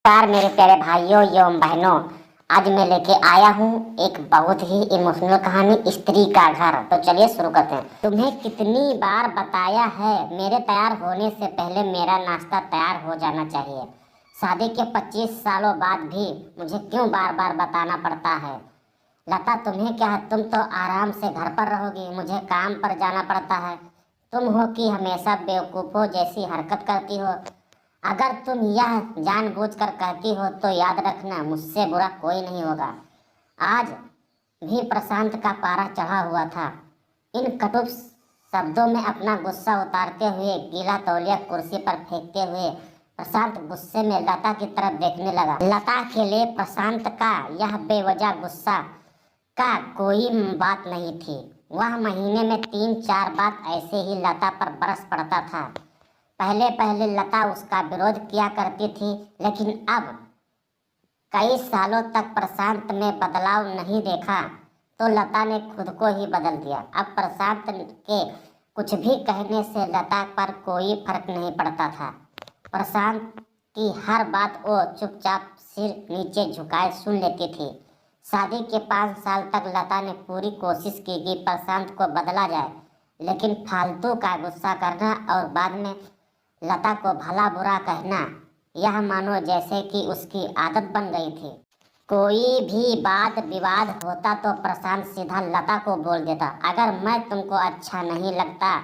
नमस्कार मेरे प्यारे भाइयों एवं बहनों। आज मैं लेके आया हूँ एक बहुत ही इमोशनल कहानी, स्त्री का घर। तो चलिए शुरू करते हैं। तुम्हें कितनी बार बताया है मेरे तैयार होने से पहले मेरा नाश्ता तैयार हो जाना चाहिए। शादी के 25 सालों बाद भी मुझे क्यों बार बार बताना पड़ता है। लता, तुम्हें क्या है, तुम तो आराम से घर पर रहोगी, मुझे काम पर जाना पड़ता है। तुम हो कि हमेशा बेवकूफ़ों जैसी हरकत करती हो। अगर तुम यह जानबूझकर कहती हो तो याद रखना, मुझसे बुरा कोई नहीं होगा। आज भी प्रशांत का पारा चढ़ा हुआ था। इन कटु शब्दों में अपना गुस्सा उतारते हुए, गीला तौलिया कुर्सी पर फेंकते हुए प्रशांत गुस्से में लता की तरफ देखने लगा। लता के लिए प्रशांत का यह बेवजह गुस्सा का कोई बात नहीं थी। वह महीने में 3-4 बात ऐसे ही लता पर बरस पड़ता था। पहले पहले लता उसका विरोध किया करती थी, लेकिन अब कई सालों तक प्रशांत में बदलाव नहीं देखा तो लता ने खुद को ही बदल दिया। अब प्रशांत के कुछ भी कहने से लता पर कोई फर्क नहीं पड़ता था। प्रशांत की हर बात वो चुपचाप सिर नीचे झुकाए सुन लेती थी। शादी के 5 साल तक लता ने पूरी कोशिश की कि प्रशांत को बदला जाए, लेकिन फालतू का गुस्सा करना और बाद में लता को भला बुरा कहना, यह मानो जैसे कि उसकी आदत बन गई थी। कोई भी वाद विवाद होता तो प्रशांत सीधा लता को बोल देता, अगर मैं तुमको अच्छा नहीं लगता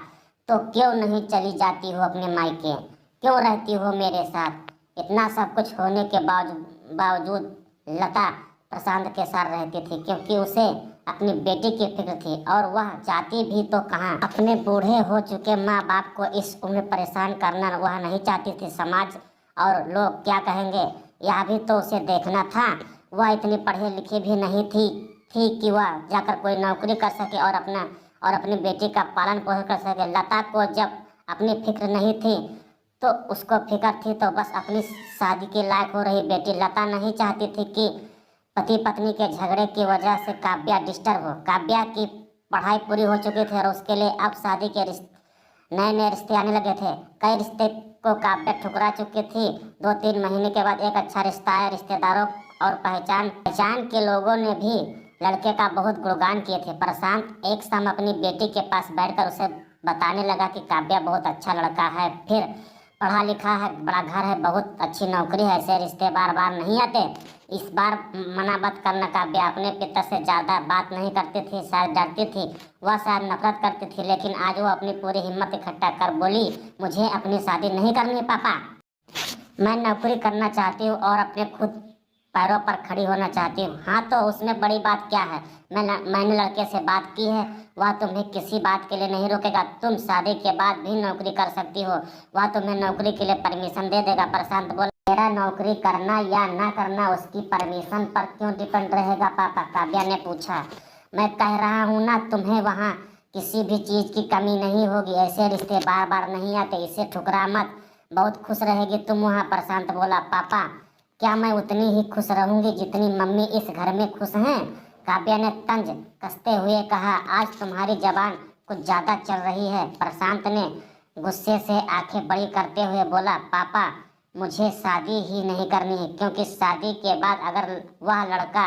तो क्यों नहीं चली जाती हो अपने मायके, क्यों रहती हो मेरे साथ। इतना सब कुछ होने के बावजूद लता प्रशांत के साथ रहती थी, क्योंकि उसे अपनी बेटी की फिक्र थी और वह चाहती भी तो कहाँ। अपने बूढ़े हो चुके माँ बाप को इस उम्र परेशान करना वह नहीं चाहती थी। समाज और लोग क्या कहेंगे, यह भी तो उसे देखना था। वह इतनी पढ़ी लिखी भी नहीं थी कि वह जाकर कोई नौकरी कर सके और अपनी बेटी का पालन पोषण कर सके। लता को जब अपनी फिक्र नहीं थी तो उसको फिक्र थी तो बस अपनी शादी के लायक हो रही बेटी। लता नहीं चाहती थी कि पति पत्नी के झगड़े की वजह से काव्या डिस्टर्ब हो। काव्या की पढ़ाई पूरी हो चुकी थी और उसके लिए अब शादी के नए नए रिश्ते आने लगे थे। कई रिश्ते को काव्या ठुकरा चुकी थी। 2-3 महीने के बाद एक अच्छा रिश्ता आया। रिश्तेदारों और पहचान के लोगों ने भी लड़के का बहुत गुणगान किए थे। प्रशांत एक शाम अपनी बेटी के पास बैठकर उसे बताने लगा कि काव्या बहुत अच्छा लड़का है, फिर पढ़ा लिखा है, बड़ा घर है, बहुत अच्छी नौकरी है, ऐसे रिश्ते बार बार नहीं आते। इस बार मना मत करना। काव्या अपने पिता से ज़्यादा बात नहीं करती थी, शायद डरती थी, वह शायद नफरत करती थी, लेकिन आज वो अपनी पूरी हिम्मत इकट्ठा कर बोली, मुझे अपनी शादी नहीं करनी पापा। मैं नौकरी करना चाहती हूँ और अपने खुद पैरों पर खड़ी होना चाहती हूँ। हाँ तो उसमें बड़ी बात क्या है। मैंने लड़के से बात की है, वह तुम्हें किसी बात के लिए नहीं रोकेगा। तुम शादी के बाद भी नौकरी कर सकती हो, वह तुम्हें नौकरी के लिए परमिशन दे देगा। प्रशांत बोला, मेरा नौकरी करना या ना करना उसकी परमिशन पर क्यों डिपेंड रहेगा पापा। काव्या ने पूछा। मैं कह रहा हूँ ना, तुम्हें वहाँ किसी भी चीज़ की कमी नहीं होगी, ऐसे रिश्ते बार बार नहीं आते, इसे ठुकरा मत, बहुत खुश रहेगी तुम वहाँ। प्रशांत बोला, पापा क्या मैं उतनी ही खुश रहूंगी जितनी मम्मी इस घर में खुश हैं। काव्या ने तंज कसते हुए कहा, आज तुम्हारी जबान कुछ ज़्यादा चल रही है। प्रशांत ने गुस्से से आंखें बड़ी करते हुए बोला, पापा मुझे शादी ही नहीं करनी है, क्योंकि शादी के बाद अगर वह लड़का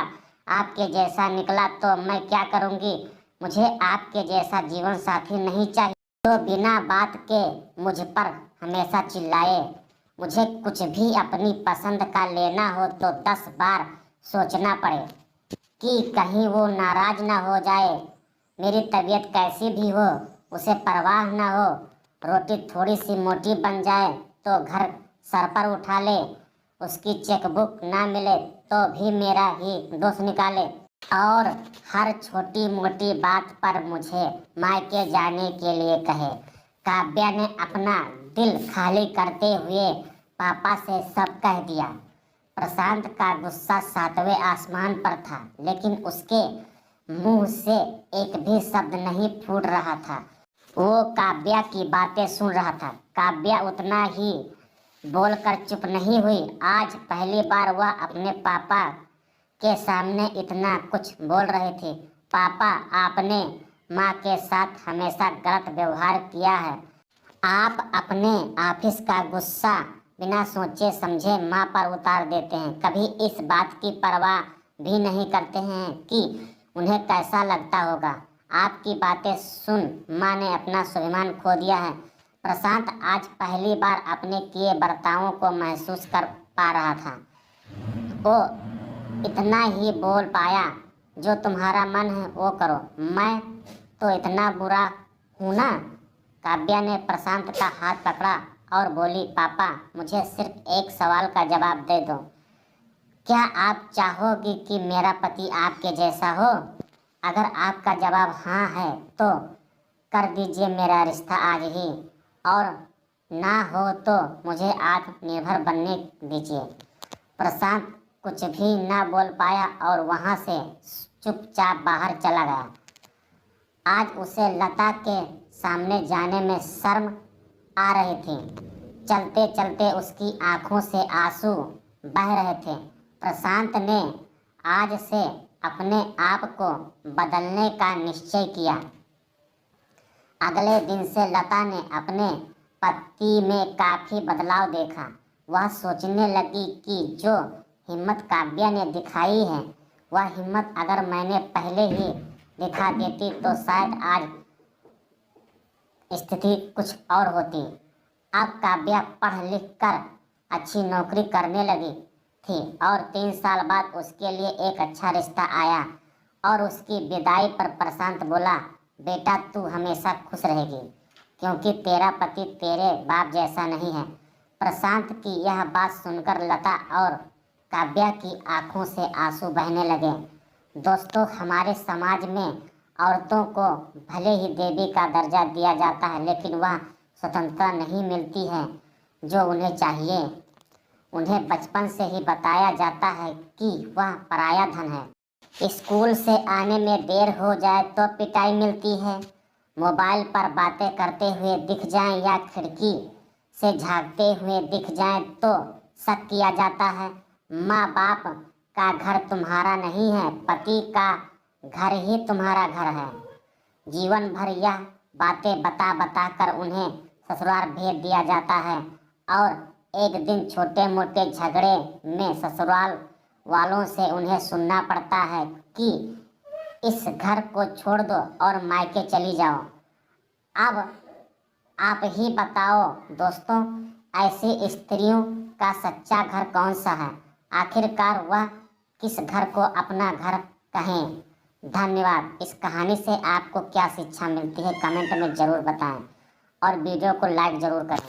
आपके जैसा निकला तो मैं क्या करूँगी। मुझे आपके जैसा जीवन साथी नहीं चाहिए तो बिना बात के मुझ पर हमेशा चिल्लाए। मुझे कुछ भी अपनी पसंद का लेना हो तो 10 बार सोचना पड़े कि कहीं वो नाराज ना हो जाए। मेरी तबीयत कैसी भी हो उसे परवाह ना हो। रोटी थोड़ी सी मोटी बन जाए तो घर सर पर उठा ले, उसकी चेकबुक ना मिले तो भी मेरा ही दोष निकाले और हर छोटी मोटी बात पर मुझे मायके जाने के लिए कहे। काव्या ने अपना दिल खाली करते हुए पापा से सब कह दिया। प्रशांत का गुस्सा 7वें आसमान पर था, लेकिन उसके मुंह से एक भी शब्द नहीं फूट रहा था। वो काव्या की बातें सुन रहा था। काव्या उतना ही बोलकर चुप नहीं हुई। आज पहली बार वह अपने पापा के सामने इतना कुछ बोल रही थी। पापा, आपने माँ के साथ हमेशा गलत व्यवहार किया है। आप अपने ऑफिस का गुस्सा बिना सोचे समझे माँ पर उतार देते हैं। कभी इस बात की परवाह भी नहीं करते हैं कि उन्हें कैसा लगता होगा। आपकी बातें सुन माँ ने अपना स्वाभिमान खो दिया है। प्रशांत आज पहली बार अपने किए बर्तावों को महसूस कर पा रहा था। वो इतना ही बोल पाया, जो तुम्हारा मन है वो करो, मैं तो इतना बुरा हूँ ना। काव्या ने प्रशांत का हाथ पकड़ा और बोली, पापा मुझे सिर्फ एक सवाल का जवाब दे दो। क्या आप चाहोगी कि मेरा पति आपके जैसा हो? अगर आपका जवाब हाँ है तो कर दीजिए मेरा रिश्ता आज ही, और ना हो तो मुझे आत्मनिर्भर बनने दीजिए। प्रशांत कुछ भी ना बोल पाया और वहाँ से चुपचाप बाहर चला गया। आज उसे लता के सामने जाने में शर्म आ रही थी। चलते चलते उसकी आंखों से आंसू बह रहे थे। प्रशांत ने आज से अपने आप को बदलने का निश्चय किया। अगले दिन से लता ने अपने पति में काफी बदलाव देखा। वह सोचने लगी कि जो हिम्मत काव्या ने दिखाई है, वह हिम्मत अगर मैंने पहले ही दिखा देती तो शायद आज स्थिति कुछ और होती। अब काव्या पढ़ लिख कर अच्छी नौकरी करने लगी थी और 3 साल बाद उसके लिए एक अच्छा रिश्ता आया। और उसकी विदाई पर प्रशांत बोला, बेटा तू हमेशा खुश रहेगी, क्योंकि तेरा पति तेरे बाप जैसा नहीं है। प्रशांत की यह बात सुनकर लता और काव्या की आंखों से आंसू बहने लगे। दोस्तों, हमारे समाज में औरतों को भले ही देवी का दर्जा दिया जाता है, लेकिन वह स्वतंत्रता नहीं मिलती है जो उन्हें चाहिए। उन्हें बचपन से ही बताया जाता है कि वह पराया धन है। स्कूल से आने में देर हो जाए तो पिटाई मिलती है। मोबाइल पर बातें करते हुए दिख जाएं या खिड़की से झांकते हुए दिख जाएं तो शक किया जाता है। माँ बाप का घर तुम्हारा नहीं है, पति का घर ही तुम्हारा घर है। जीवन भर यह बातें बता बता कर उन्हें ससुराल भेज दिया जाता है और एक दिन छोटे मोटे झगड़े में ससुराल वालों से उन्हें सुनना पड़ता है कि इस घर को छोड़ दो और मायके चली जाओ। अब आप ही बताओ दोस्तों, ऐसी स्त्रियों का सच्चा घर कौन सा है? आखिरकार वह किस घर को अपना घर कहें? धन्यवाद। इस कहानी से आपको क्या शिक्षा मिलती है कमेंट में ज़रूर बताएं और वीडियो को लाइक ज़रूर करें।